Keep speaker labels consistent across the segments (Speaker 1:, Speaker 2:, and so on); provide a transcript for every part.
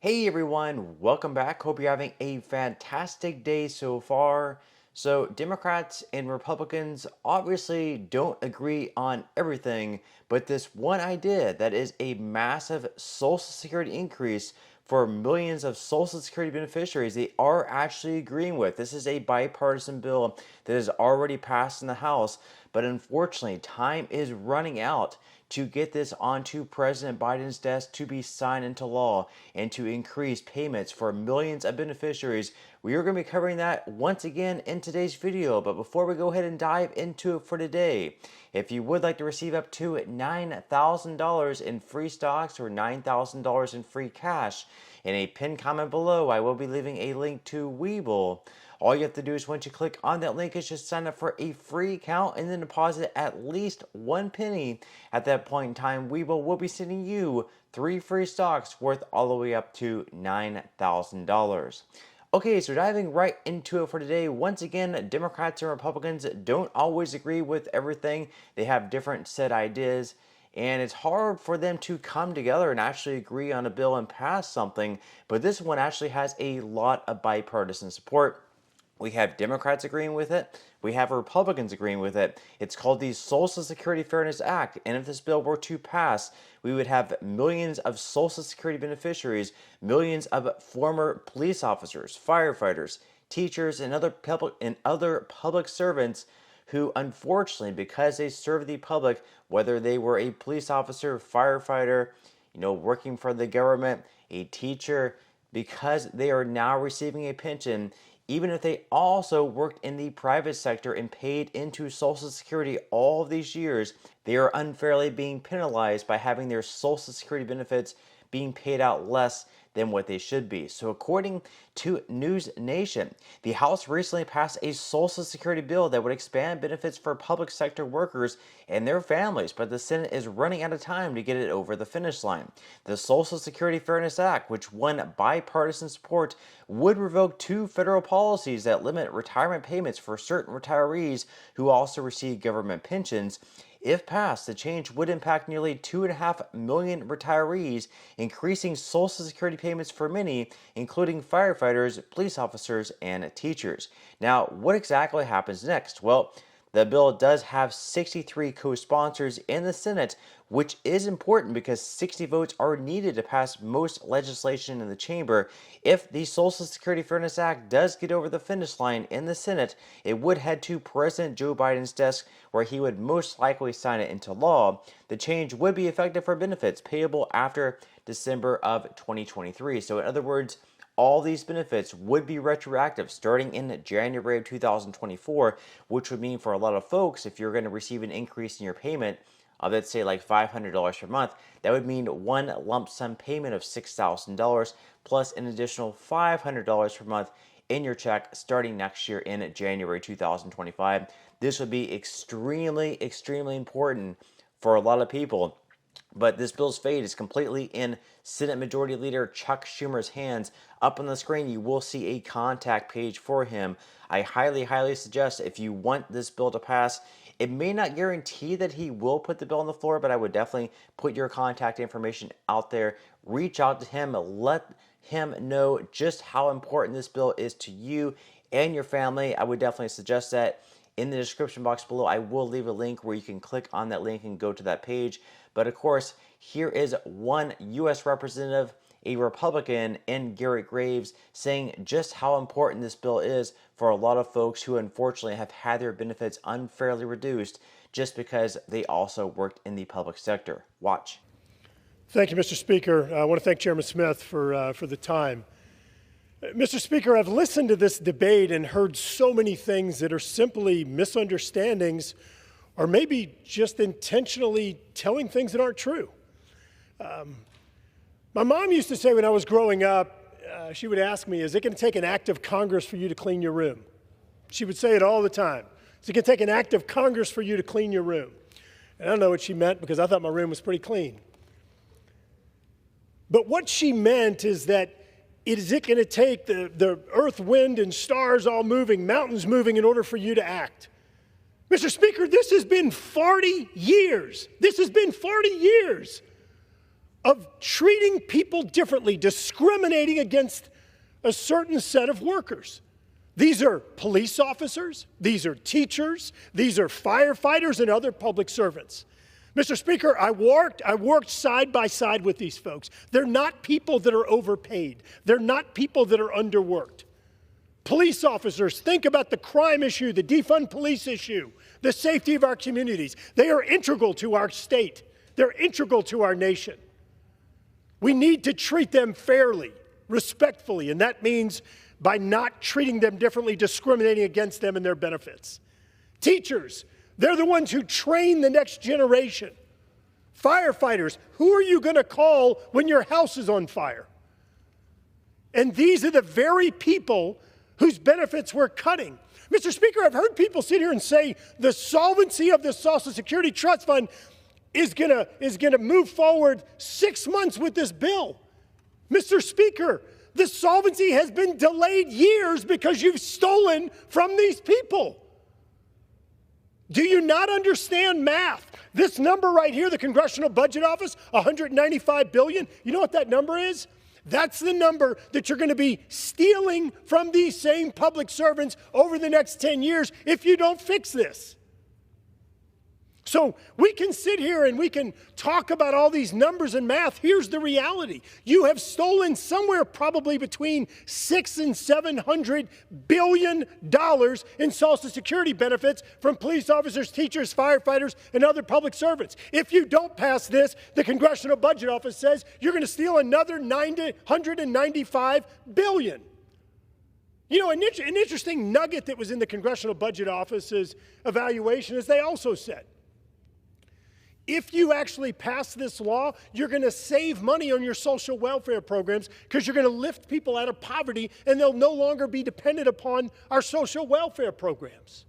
Speaker 1: Hey everyone, welcome back. Hope you're having a fantastic day so far. So, Democrats and Republicans obviously don't agree on everything, but this one idea that is a massive Social Security increase for millions of Social Security beneficiaries, they are actually agreeing with. This is a bipartisan bill that is already passed in the House, but unfortunately, time is running out to get this onto President Biden's desk to be signed into law and to increase payments for millions of beneficiaries. We are going to be covering that once again in today's video, but before we go ahead and dive into it for today, if you would like to receive up to $9,000 in free stocks or $9,000 in free cash, in a pinned comment below, I will be leaving a link to Webull. All you have to do is once you click on that link is just sign up for a free account and then deposit at least 1 penny. At that point in time, Webull will be sending you 3 free stocks worth all the way up to $9,000. Okay, so diving right into it for today. Once again, Democrats and Republicans don't always agree with everything. They have different set ideas, and it's hard for them to come together and actually agree on a bill and pass something. But this one actually has a lot of bipartisan support. We have Democrats agreeing with it. We have Republicans agreeing with it. It's called the Social Security Fairness Act. And if this bill were to pass, we would have millions of Social Security beneficiaries, millions of former police officers, firefighters, teachers, and other public servants who, unfortunately, because they serve the public, whether they were a police officer, firefighter, working for the government, a teacher, because they are now receiving a pension, even if they also worked in the private sector and paid into Social Security all of these years, they are unfairly being penalized by having their Social Security benefits being paid out less than what they should be. So according to News Nation, the House recently passed a Social Security bill that would expand benefits for public sector workers and their families, but the Senate is running out of time to get it over the finish line. The Social Security Fairness Act, which won bipartisan support, would revoke 2 federal policies that limit retirement payments for certain retirees who also receive government pensions. If passed, the change would impact nearly 2.5 million retirees, increasing Social Security payments for many, including firefighters, police officers, and teachers. Now, what exactly happens next? Well, the bill does have 63 co-sponsors in the Senate, which is important because 60 votes are needed to pass most legislation in the chamber. If the Social Security Fairness Act does get over the finish line in the Senate, it would head to President Joe Biden's desk, where he would most likely sign it into law. The change would be effective for benefits payable after December of 2023. So in other words, all these benefits would be retroactive starting in January of 2024, which would mean for a lot of folks, if you're going to receive an increase in your payment of, let's say, like $500 per month, that would mean one lump sum payment of $6,000 plus an additional $500 per month in your check starting next year in January 2025. This would be extremely, extremely important for a lot of people. But this bill's fate is completely in Senate Majority Leader Chuck Schumer's hands. Up on the screen, you will see a contact page for him. I highly, highly suggest if you want this bill to pass, it may not guarantee that he will put the bill on the floor, but I would definitely put your contact information out there. Reach out to him, let him know just how important this bill is to you and your family. I would definitely suggest that. In the description box below, I will leave a link where you can click on that link and go to that page. But of course, here is one U.S. representative, a Republican, in Garrett Graves, saying just how important this bill is for a lot of folks who unfortunately have had their benefits unfairly reduced just because they also worked in the public sector. Watch.
Speaker 2: Thank you, Mr. Speaker. I want to thank Chairman Smith for the time. Mr. Speaker, I've listened to this debate and heard so many things that are simply misunderstandings or maybe just intentionally telling things that aren't true. My mom used to say when I was growing up, she would ask me, is it going to take an act of Congress for you to clean your room? She would say it all the time. Is it going to take an act of Congress for you to clean your room? And I don't know what she meant because I thought my room was pretty clean. But what she meant is that is it going to take the earth, wind, and stars all moving, mountains moving in order for you to act? Mr. Speaker, this has been 40 years. This has been 40 years of treating people differently, discriminating against a certain set of workers. These are police officers, these are teachers, these are firefighters and other public servants. Mr. Speaker, I worked side by side with these folks. They're not people that are overpaid. They're not people that are underworked. Police officers, think about the crime issue, the defund police issue, the safety of our communities. They are integral to our state. They're integral to our nation. We need to treat them fairly, respectfully, and that means by not treating them differently, discriminating against them and their benefits. Teachers, they're the ones who train the next generation. Firefighters, who are you going to call when your house is on fire? And these are the very people whose benefits we're cutting. Mr. Speaker, I've heard people sit here and say the solvency of the Social Security Trust Fund is going to move forward 6 months with this bill. Mr. Speaker, the solvency has been delayed years because you've stolen from these people. Do you not understand math? This number right here, the Congressional Budget Office, $195 billion, you know what that number is? That's the number that you're going to be stealing from these same public servants over the next 10 years if you don't fix this. So we can sit here and we can talk about all these numbers and math. Here's the reality. You have stolen somewhere probably between $600 and $700 billion in Social Security benefits from police officers, teachers, firefighters, and other public servants. If you don't pass this, the Congressional Budget Office says you're going to steal another $195 billion. You know, an interesting nugget that was in the Congressional Budget Office's evaluation is they also said, if you actually pass this law, you're going to save money on your social welfare programs because you're going to lift people out of poverty and they'll no longer be dependent upon our social welfare programs.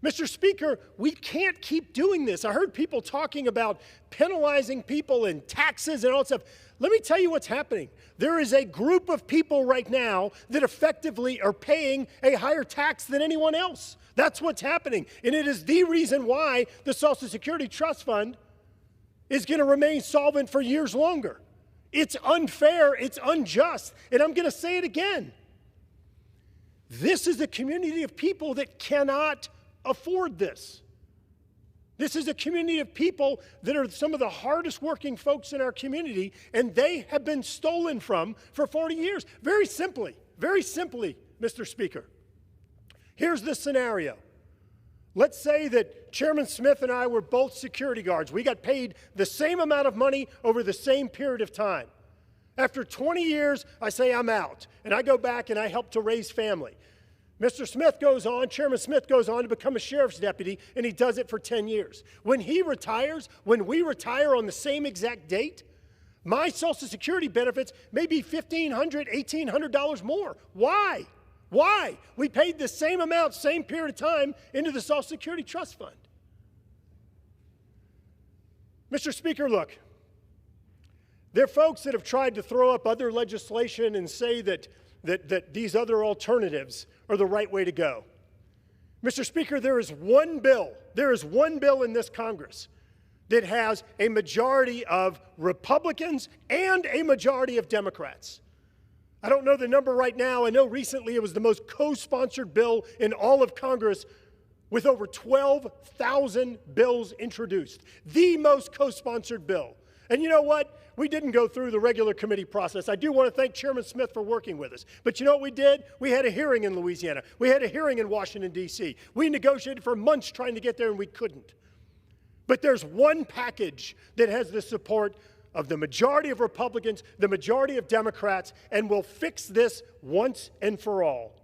Speaker 2: Mr. Speaker, we can't keep doing this. I heard people talking about penalizing people and taxes and all that stuff. Let me tell you what's happening. There is a group of people right now that effectively are paying a higher tax than anyone else. That's what's happening. And it is the reason why the Social Security Trust Fund is going to remain solvent for years longer. It's unfair. It's unjust. And I'm going to say it again. This is a community of people that cannot afford this. This is a community of people that are some of the hardest working folks in our community, and they have been stolen from for 40 years. Very simply, Mr. Speaker. Here's the scenario. Let's say that Chairman Smith and I were both security guards. We got paid the same amount of money over the same period of time. After 20 years, I say I'm out, and I go back and I help to raise family. Mr. Smith goes on, Chairman Smith goes on to become a sheriff's deputy, and he does it for 10 years. When he retires, when we retire on the same exact date, my Social Security benefits may be $1,500, $1,800 more. Why? Why? We paid the same amount, same period of time into the Social Security Trust Fund. Mr. Speaker, look, there are folks that have tried to throw up other legislation and say that these other alternatives are the right way to go. Mr. Speaker, there is one bill in this Congress that has a majority of Republicans and a majority of Democrats. I don't know the number right now. I know recently it was the most co-sponsored bill in all of Congress with over 12,000 bills introduced. The most co-sponsored bill. And you know what? We didn't go through the regular committee process. I do want to thank Chairman Smith for working with us. But you know what we did? We had a hearing in Louisiana. We had a hearing in Washington, D.C. We negotiated for months trying to get there, and we couldn't. But there's one package that has the support of the majority of Republicans, the majority of Democrats, and will fix this once and for all.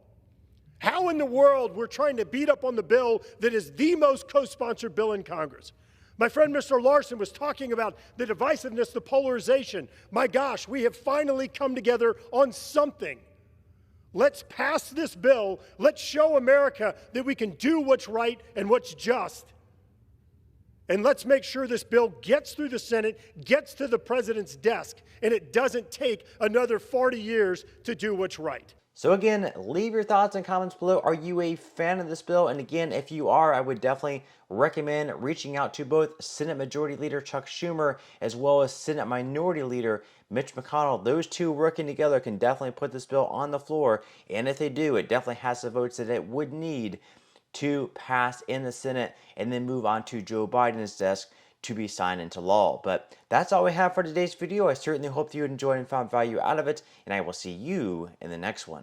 Speaker 2: How in the world we're trying to beat up on the bill that is the most co-sponsored bill in Congress? My friend Mr. Larson was talking about the divisiveness, the polarization. My gosh, we have finally come together on something. Let's pass this bill. Let's show America that we can do what's right and what's just. And let's make sure this bill gets through the Senate, gets to the president's desk, and it doesn't take another 40 years to do what's right.
Speaker 1: So again, leave your thoughts and comments below. Are you a fan of this bill? And again, if you are, I would definitely recommend reaching out to both Senate Majority Leader Chuck Schumer as well as Senate Minority Leader Mitch McConnell. Those two working together can definitely put this bill on the floor. And if they do, it definitely has the votes that it would need to pass in the Senate and then move on to Joe Biden's desk to be signed into law. But that's all we have for today's video. I certainly hope you enjoyed and found value out of it, and I will see you in the next one.